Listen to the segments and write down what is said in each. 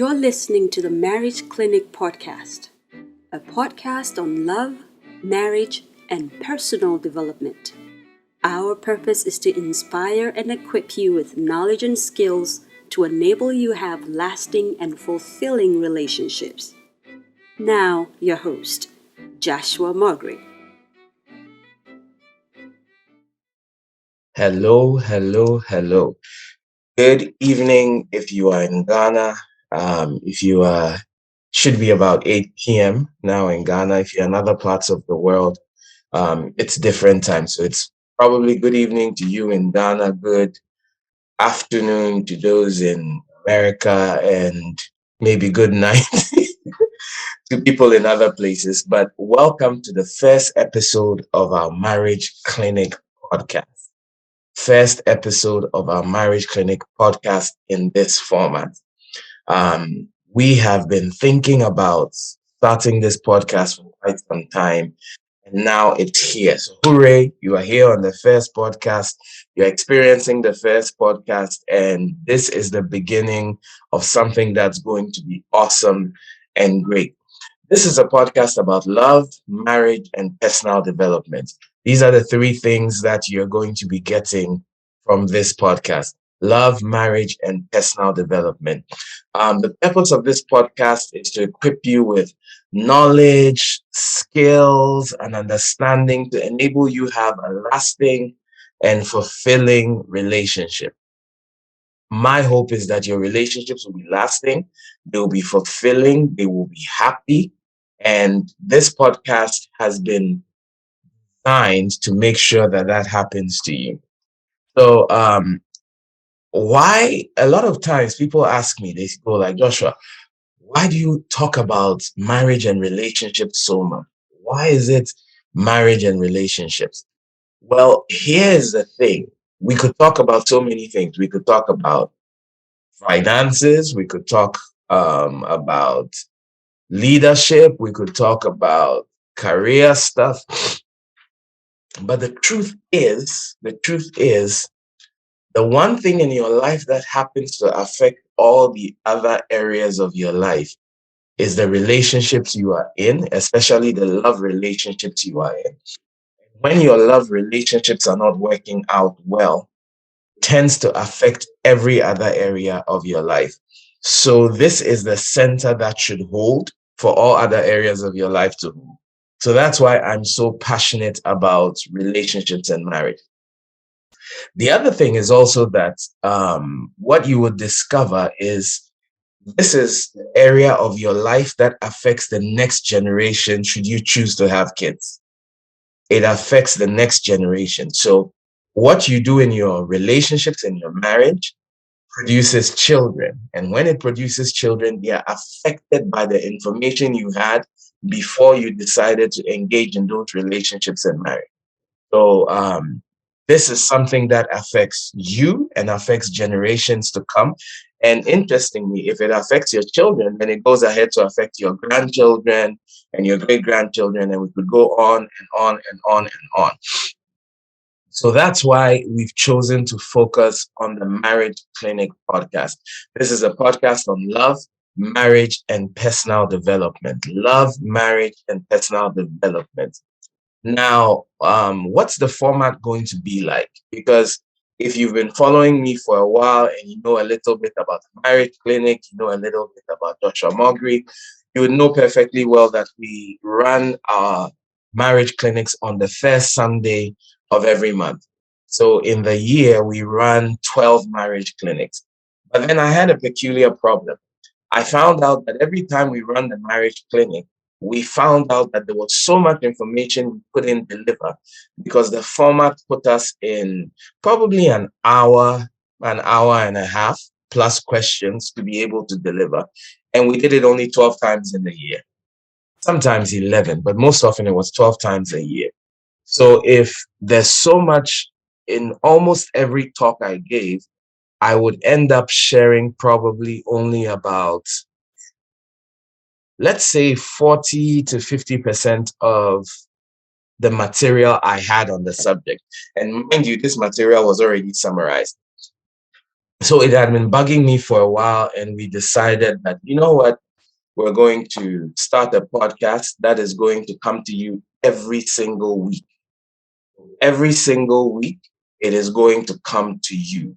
You're listening to the Marriage Clinic Podcast, a podcast on love, marriage, and personal development. Our purpose is to inspire and equip you with knowledge and skills to enable you have lasting and fulfilling relationships. Now, your host, Joshua Margaret. Hello. Good evening if you are in Ghana. If you should be about 8 p.m. now in Ghana. If you're in other parts of the world, it's different time. So it's probably good evening to you in Ghana, good afternoon to those in America, and maybe good night to people in other places. But welcome to the first episode of our Marriage Clinic podcast. First episode of our Marriage Clinic podcast in this format. We have been thinking about starting this podcast for quite some time, and now it's here. So hooray, you are here on the first podcast. You're experiencing the first podcast, and this is the beginning of something that's going to be awesome and great. This is a podcast about love, marriage, and personal development. These are the three things that you're going to be getting from this podcast: love, marriage, and personal development. The purpose of this podcast is to equip you with knowledge, skills, and understanding to enable you have a lasting and fulfilling relationship. My hope is that your relationships will be lasting, they will be fulfilling, they will be happy. And this podcast has been designed to make sure that that happens to you. So, why a lot of times people ask me, they go like, Joshua, why do you talk about marriage and relationships so much? Why is it marriage and relationships? Well, here's the thing. We could talk about so many things. We could talk about finances. We could talk about leadership. We could talk about career stuff. But the truth is, the one thing in your life that happens to affect all the other areas of your life is the relationships you are in, especially the love relationships you are in. When your love relationships are not working out well, it tends to affect every other area of your life. So this is the center that should hold for all other areas of your life to hold. So that's why I'm so passionate about relationships and marriage. The other thing is also that what you would discover is this is the area of your life that affects the next generation should you choose to have kids. It affects the next generation. So what you do in your relationships and your marriage produces children. And when it produces children, they are affected by the information you had before you decided to engage in those relationships and marriage. So this is something that affects you and affects generations to come. And interestingly, if it affects your children, then it goes ahead to affect your grandchildren and your great-grandchildren, and we could go on and on and on and on. So that's why we've chosen to focus on the Marriage Clinic podcast. This is a podcast on love, marriage, and personal development. Love, marriage, and personal development. Now, what's the format going to be like? Because if you've been following me for a while and you know a little bit about the Marriage Clinic, you know a little bit about Joshua Margaret, you would know perfectly well that we run our marriage clinics on the first Sunday of every month. So in the year, we run 12 marriage clinics. But then I had a peculiar problem. I found out that every time we run the marriage clinic, we found out that there was so much information we couldn't deliver because the format put us in probably an hour and a half plus questions to be able to deliver. And we did it only 12 times in a year, sometimes 11, but most often it was 12 times a year. So if there's so much in almost every talk I gave, I would end up sharing probably only about, let's say, 40 to 50% of the material I had on the subject. And mind you, this material was already summarized. So it had been bugging me for a while, and we decided that, you know what, we're going to start a podcast that is going to come to you every single week. Every single week, it is going to come to you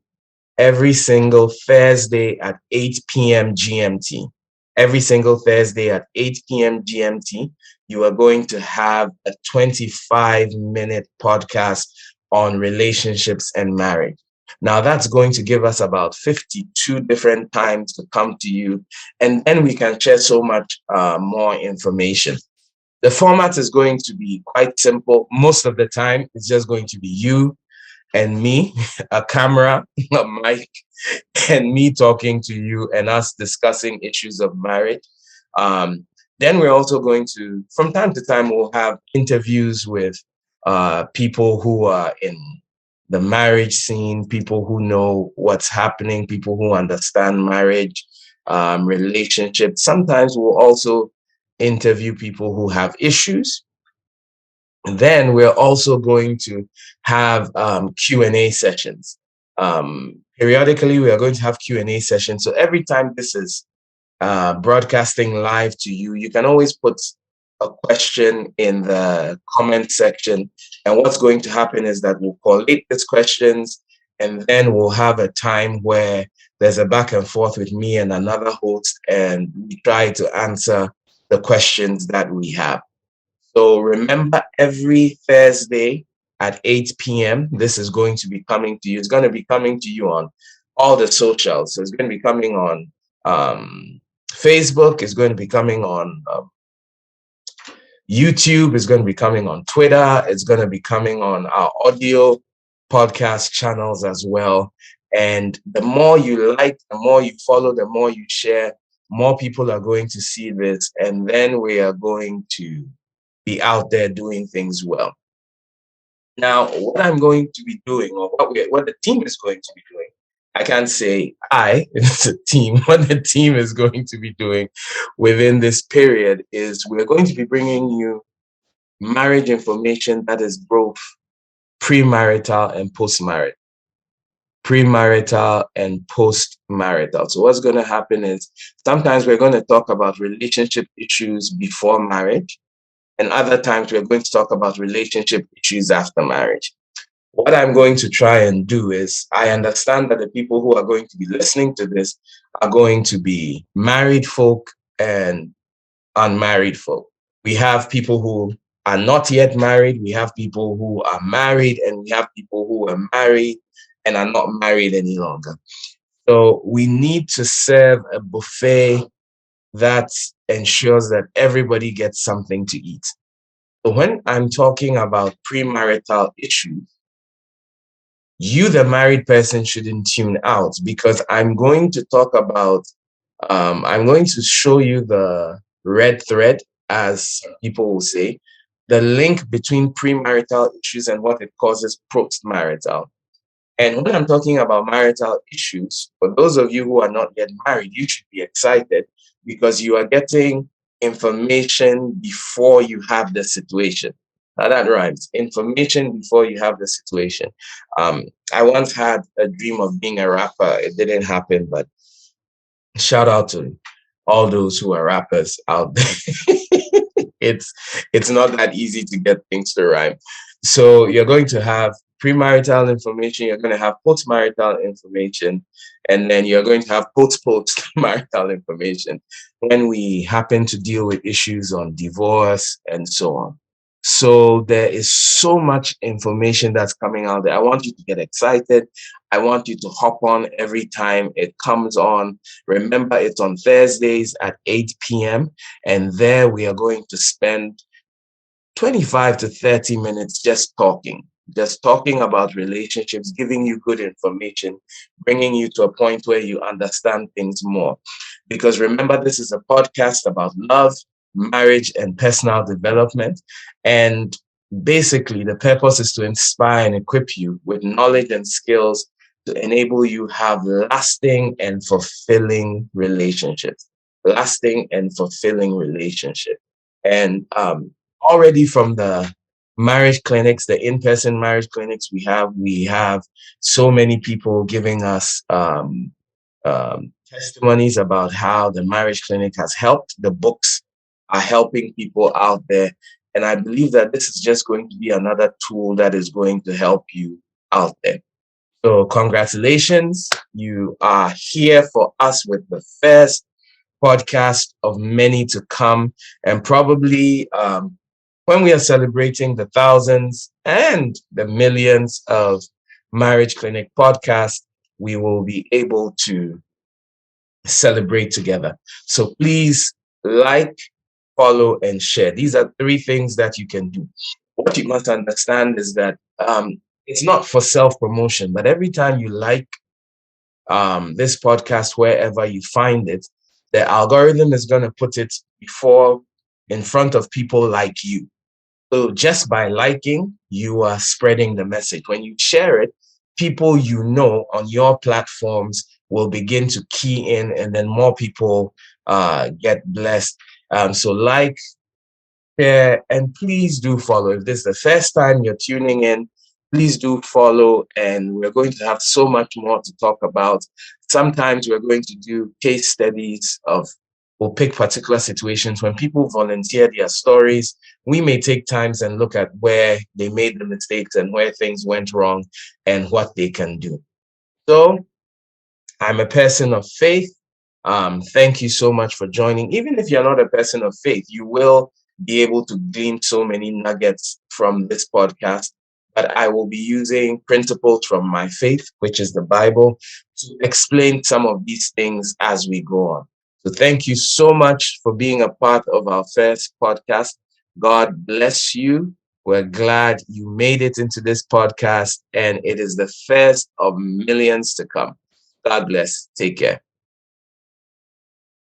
every single Thursday at 8 p.m. GMT. Every single Thursday at 8 p.m. GMT, you are going to have a 25-minute podcast on relationships and marriage. Now, that's going to give us about 52 different times to come to you, and then we can share so much more information. The format is going to be quite simple. Most of the time, it's just going to be you and me, a camera, a mic, and me talking to you and us discussing issues of marriage. Then we're also going to, from time to time, we'll have interviews with people who are in the marriage scene, people who know what's happening, people who understand marriage, relationships. Sometimes we'll also interview people who have issues. Then we're also going to have Q&A sessions. Periodically, we are going to have Q&A sessions. So every time this is broadcasting live to you, you can always put a question in the comment section. And what's going to happen is that we'll collate these questions, and then we'll have a time where there's a back and forth with me and another host, and we try to answer the questions that we have. So remember, every Thursday at 8 p.m., this is going to be coming to you. It's going to be coming to you on all the socials. So it's going to be coming on Facebook. It's going to be coming on YouTube. It's going to be coming on Twitter. It's going to be coming on our audio podcast channels as well. And the more you like, the more you follow, the more you share, more people are going to see this. And then we are going to be out there doing things well. Now, what I'm going to be doing, or what the team is going to be doing, I can't say it's a team. What the team is going to be doing within this period is we're going to be bringing you marriage information that is both premarital and post-marital. Premarital and post-marital. So what's going to happen is sometimes we're going to talk about relationship issues before marriage, and other times we're going to talk about relationship issues after marriage. What I'm going to try and do is, I understand that the people who are going to be listening to this are going to be married folk and unmarried folk. We have people who are not yet married. We have people who are married, and we have people who are married and are not married any longer. So we need to serve a buffet that ensures that everybody gets something to eat. So when I'm talking about premarital issues, you, the married person, shouldn't tune out, because I'm going to talk about, I'm going to show you the red thread, as people will say, the link between premarital issues and what it causes post-marital. And when I'm talking about marital issues, for those of you who are not yet married, you should be excited, because you are getting information before you have the situation. Now that rhymes. Information before you have the situation. I once had a dream of being a rapper. It didn't happen, but shout out to all those who are rappers out there. It's not that easy to get things to rhyme. So you're going to have premarital information, you're going to have post-marital information, and then you're going to have post-marital information when we happen to deal with issues on divorce and so on. So there is so much information that's coming out there. I want you to get excited. I want you to hop on every time it comes on. Remember, it's on Thursdays at 8 p.m. And there we are going to spend 25 to 30 minutes just talking about relationships, giving you good information, bringing you to a point where you understand things more. Because remember, this is a podcast about love, marriage, and personal development. And basically, the purpose is to inspire and equip you with knowledge and skills to enable you have lasting and fulfilling relationships. Lasting and fulfilling relationship. And already from the marriage clinics, the in-person marriage clinics we have so many people giving us testimonies about how the marriage clinic has helped. The books are helping people out there. And I believe that this is just going to be another tool that is going to help you out there. So congratulations. You are here for us with the first podcast of many to come. And probably when we are celebrating the thousands and the millions of Marriage Clinic podcasts, we will be able to celebrate together. So please like, follow, and share. These are three things that you can do. What you must understand is that it's not for self-promotion, but every time you like this podcast wherever you find it, the algorithm is going to put it in front of people like you. So just by liking, you are spreading the message. When you share it, people you know on your platforms will begin to key in, and then more people get blessed. So like, share, and please do follow. If this is the first time you're tuning in, please do follow. And we're going to have so much more to talk about. Sometimes we're going to do case studies we'll pick particular situations. When people volunteer their stories, we may take times and look at where they made the mistakes and where things went wrong and what they can do. So I'm a person of faith. Thank you so much for joining. Even if you're not a person of faith, you will be able to glean so many nuggets from this podcast. But I will be using principles from my faith, which is the Bible, to explain some of these things as we go on. So thank you so much for being a part of our first podcast. God bless you. We're glad you made it into this podcast, and it is the first of millions to come. God bless. Take care.